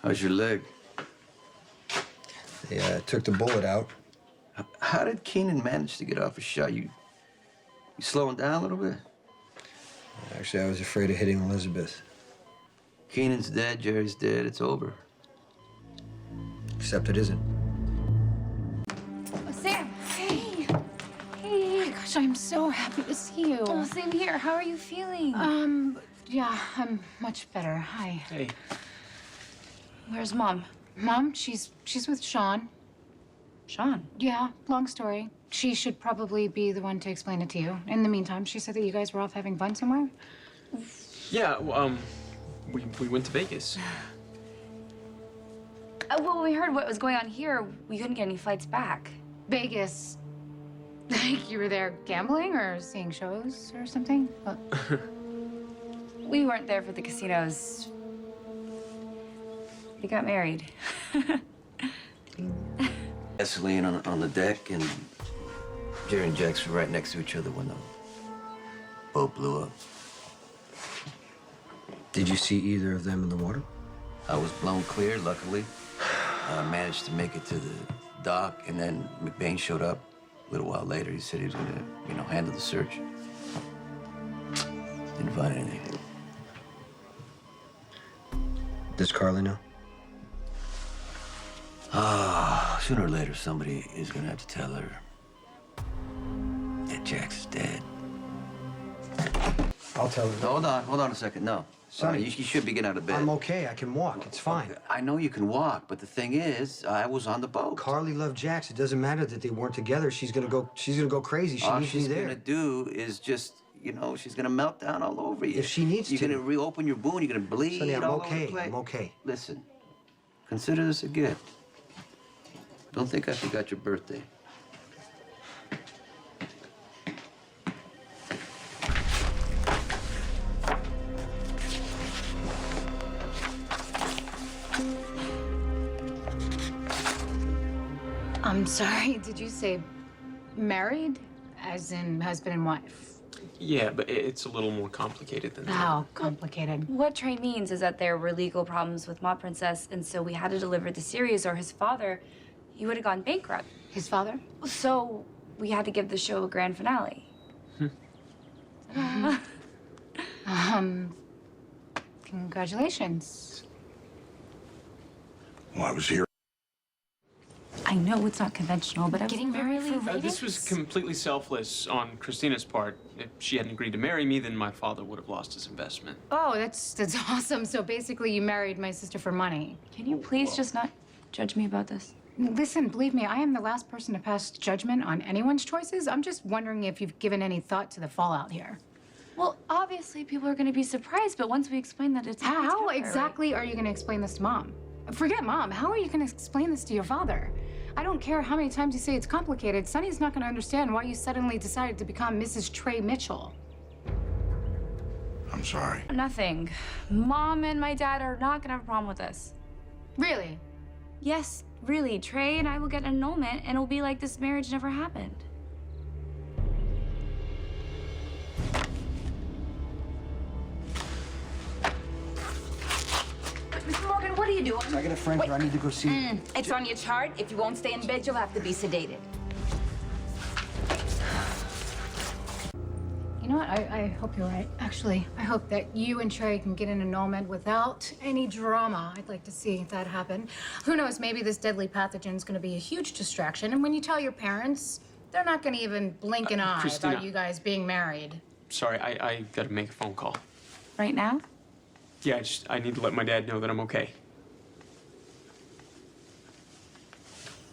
How's your leg? They took the bullet out. How did Keenan manage to get off a shot? You slowing down a little bit? Actually, I was afraid of hitting Elizabeth. Keenan's dead, Jerry's dead, it's over. Except it isn't. Oh, Sam, hey. Oh my gosh, I'm so happy to see you. Oh, same here. How are you feeling? Yeah, I'm much better. Hi. Hey. Where's Mom? Mom, she's with Sean. Sean. Yeah, long story. She should probably be the one to explain it to you. In the meantime, she said that you guys were off having fun somewhere. Yeah, we went to Vegas. Well, we heard what was going on here. We couldn't get any flights back. Vegas. Like you were there gambling or seeing shows or something? What? We weren't there for the casinos. We got married. Gasoline on the deck, and Jerry and Jax were right next to each other when the boat blew up. Did you see either of them in the water? I was blown clear, luckily. I managed to make it to the dock, and then McBain showed up a little while later. He said he was gonna, handle the search. Didn't find anything. Does Carly know? Sooner or later, somebody is gonna have to tell her that Jax is dead. I'll tell her. Hold on a second. No. Sonny. You should be getting out of bed. I'm okay. I can walk. It's fine. Okay, I know you can walk, but the thing is, I was on the boat. Carly loved Jax. It doesn't matter that they weren't together. She's gonna go crazy. She All needs me she's there. gonna do is just, she's gonna melt down all over you. If she needs you're to. You're gonna reopen your wound. You're gonna bleed. Sonny, I'm all over okay. the place. I'm okay. Listen, consider this a gift. Don't think I forgot your birthday. I'm sorry, did you say married? As in husband and wife? Yeah, but it's a little more complicated than that. How complicated? What Trey means is that there were legal problems with Ma Princess, and so we had to deliver the series, or his father, he would have gone bankrupt. His father? So we had to give the show a grand finale. Congratulations. Well, I was here. I know it's not conventional, but I was Getting married really for This was completely selfless on Christina's part. If she hadn't agreed to marry me, then my father would have lost his investment. Oh, that's awesome. So basically you married my sister for money. Can you please just not judge me about this? Listen, believe me, I am the last person to pass judgment on anyone's choices. I'm just wondering if you've given any thought to the fallout here. Well, obviously people are going to be surprised, but once we explain that it's How temporary- exactly are you going to explain this to Mom? Forget Mom. How are you going to explain this to your father? I don't care how many times you say it's complicated. Sonny's not going to understand why you suddenly decided to become Mrs. Trey Mitchell. I'm sorry. Nothing. Mom and my dad are not going to have a problem with this. Really? Yes, really. Trey and I will get an annulment, and it'll be like this marriage never happened. Mr. Morgan, what are you doing? I got a friend here. I need to go see. It's on your chart. If you won't stay in bed, you'll have to be sedated. You know what? I hope you're right. Actually, I hope that you and Trey can get an annulment without any drama. I'd like to see that happen. Who knows, maybe this deadly pathogen's gonna be a huge distraction, and when you tell your parents, they're not gonna even blink an eye Christina. about you guys being married. Sorry, I gotta make a phone call. Right now? Yeah, I need to let my dad know that I'm okay.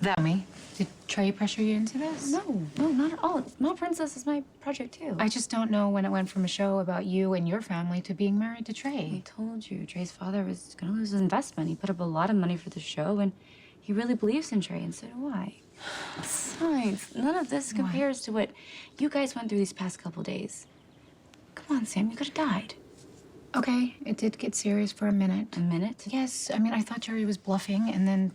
That me? Did Trey pressure you into this? No, not at all. Ma Princess is my project, too. I just don't know when it went from a show about you and your family to being married to I Trey. told you, Trey's father was gonna lose his investment. He put up a lot of money for the show, and he really believes in Trey, and so do I. Besides, none of this compares to what you guys went through these past couple days. Come on, Sam, you could have died. Okay, it did get serious for a minute. A minute? Yes, I mean, I thought Jerry was bluffing, and then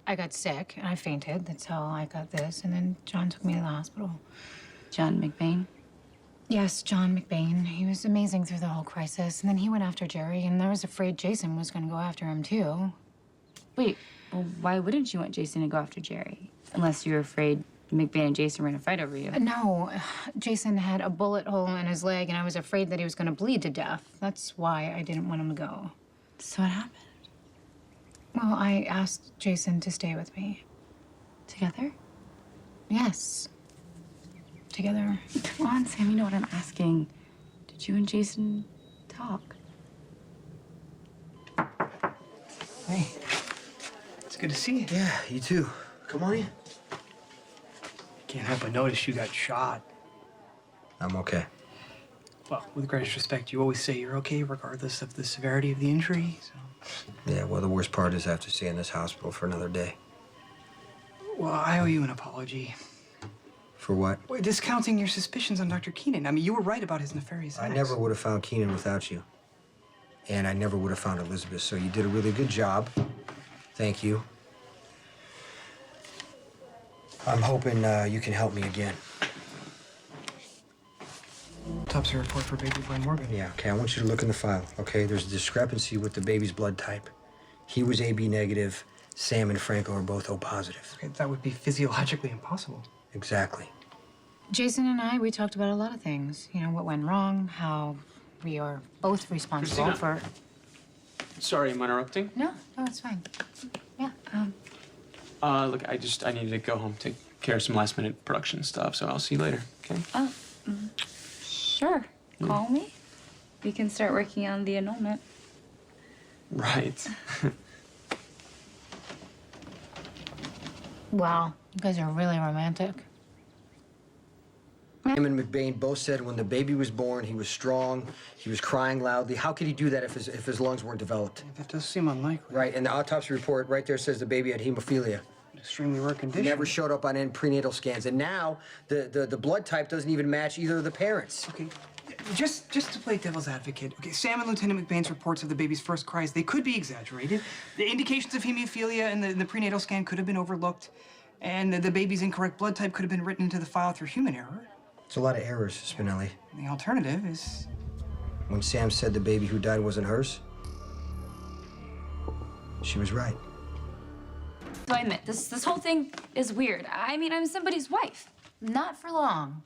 I got sick, and I fainted. That's how I got this, and then John took me to the hospital. John McBain? Yes, John McBain. He was amazing through the whole crisis, and then he went after Jerry, and I was afraid Jasam was going to go after him, too. Wait, well, why wouldn't you want Jason to go after Jerry? Unless you're afraid McBain and Jason were in a fight over you. No, Jason had a bullet hole in his leg, and I was afraid that he was going to bleed to death. That's why I didn't want him to go. So what happened? Well, I asked Jason to stay with me. Together? Yes. Together. Come on, Sam, you know what I'm asking. Did you and Jason talk? Hey, it's good to see you. Yeah, you too. Come on in. Can't help but notice you got shot. I'm okay. Well, with greatest respect, you always say you're okay regardless of the severity of the injury, so... Yeah, well, the worst part is I have to stay in this hospital for another day. Well, I owe you an apology. For what? Wait, discounting your suspicions on Dr. Keenan. I mean, you were right about his nefarious acts. I never would have found Keenan without you. And I never would have found Elizabeth, so you did a really good job. Thank you. I'm hoping you can help me again. Autopsy report for baby Glenn Morgan. Yeah, okay, I want you to look in the file, okay? There's a discrepancy with the baby's blood type. He was AB negative. Sam and Franco are both O positive. Okay, that would be physiologically impossible. Exactly. Jason and I, we talked about a lot of things. You know, what went wrong, how we are both responsible Christina. for... Sorry, I'm interrupting. No, it's fine. Yeah. Look, I needed to go home, take care of some last-minute production stuff, so I'll see you later, okay? Sure. Call me. We can start working on the annulment. Right. Wow, you guys are really romantic. Him and McBain both said when the baby was born, he was strong, he was crying loudly. How could he do that if his lungs weren't developed? Yeah, that does seem unlikely. Right, and the autopsy report right there says the baby had hemophilia. Extremely rare condition. Never showed up on any prenatal scans, and now the blood type doesn't even match either of the parents. Okay, just to play devil's advocate, okay, Sam and Lieutenant McBain's reports of the baby's first cries, they could be exaggerated. The indications of hemophilia in the prenatal scan could have been overlooked, and the baby's incorrect blood type could have been written into the file through human error. It's a lot of errors, Spinelli. The alternative is... When Sam said the baby who died wasn't hers, she was right. So I admit, this whole thing is weird. I mean, I'm somebody's wife. Not for long.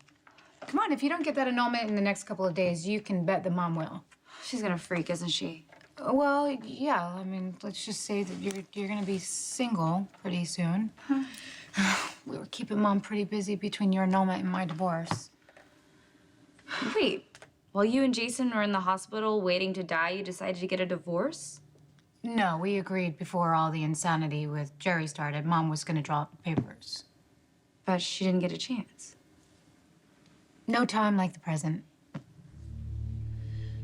Come on, if you don't get that annulment in the next couple of days, you can bet the mom will. She's gonna freak, isn't she? Well, yeah, I mean, let's just say that you're gonna be single pretty soon. We were keeping mom pretty busy between your annulment and my divorce. Wait, while you and Jason were in the hospital waiting to die, you decided to get a divorce? No, we agreed before all the insanity with Jerry started, mom was gonna drop the papers. But she didn't get a chance. No time like the present.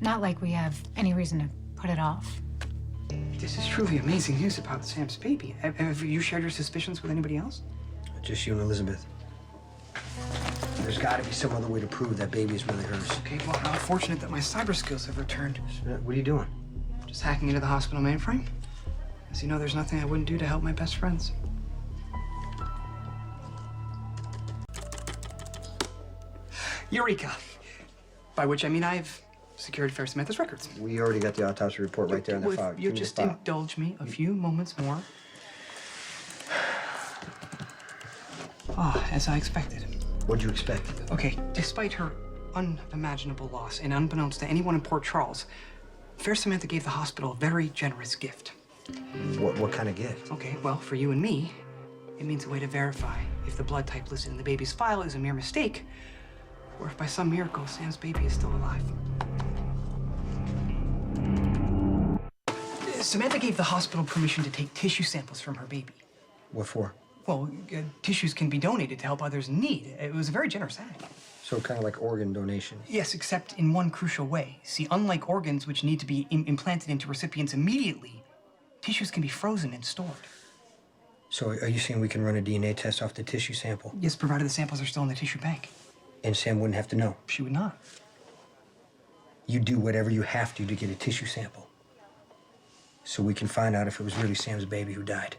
Not like we have any reason to put it off. This is truly amazing news about Sam's baby. Have you shared your suspicions with anybody else? Just you and Elizabeth. There's got to be some other way to prove that baby is really hers. Okay, well, how fortunate that my cyber skills have returned. What are you doing? Just hacking into the hospital mainframe. As you know, there's nothing I wouldn't do to help my best friends. Eureka! By which I mean I've secured Fair Samantha's records. We already got the autopsy report right there in the Well, file. if you'll Give me the just file. indulge me a few moments more. Ah, as I expected. What'd you expect? Okay, despite her unimaginable loss, and unbeknownst to anyone in Port Charles, Fair Samantha gave the hospital a very generous gift. What kind of gift? Okay, well, for you and me, it means a way to verify if the blood type listed in the baby's file is a mere mistake, or if by some miracle Sam's baby is still alive. Samantha gave the hospital permission to take tissue samples from her baby. What for? Well, tissues can be donated to help others in need. It was a very generous act. So kind of like organ donation. Yes, except in one crucial way. See, unlike organs which need to be implanted into recipients immediately, tissues can be frozen and stored. So are you saying we can run a DNA test off the tissue sample? Yes, provided the samples are still in the tissue bank. And Sam wouldn't have to know? She would not. You do whatever you have to get a tissue sample. So we can find out if it was really Sam's baby who died.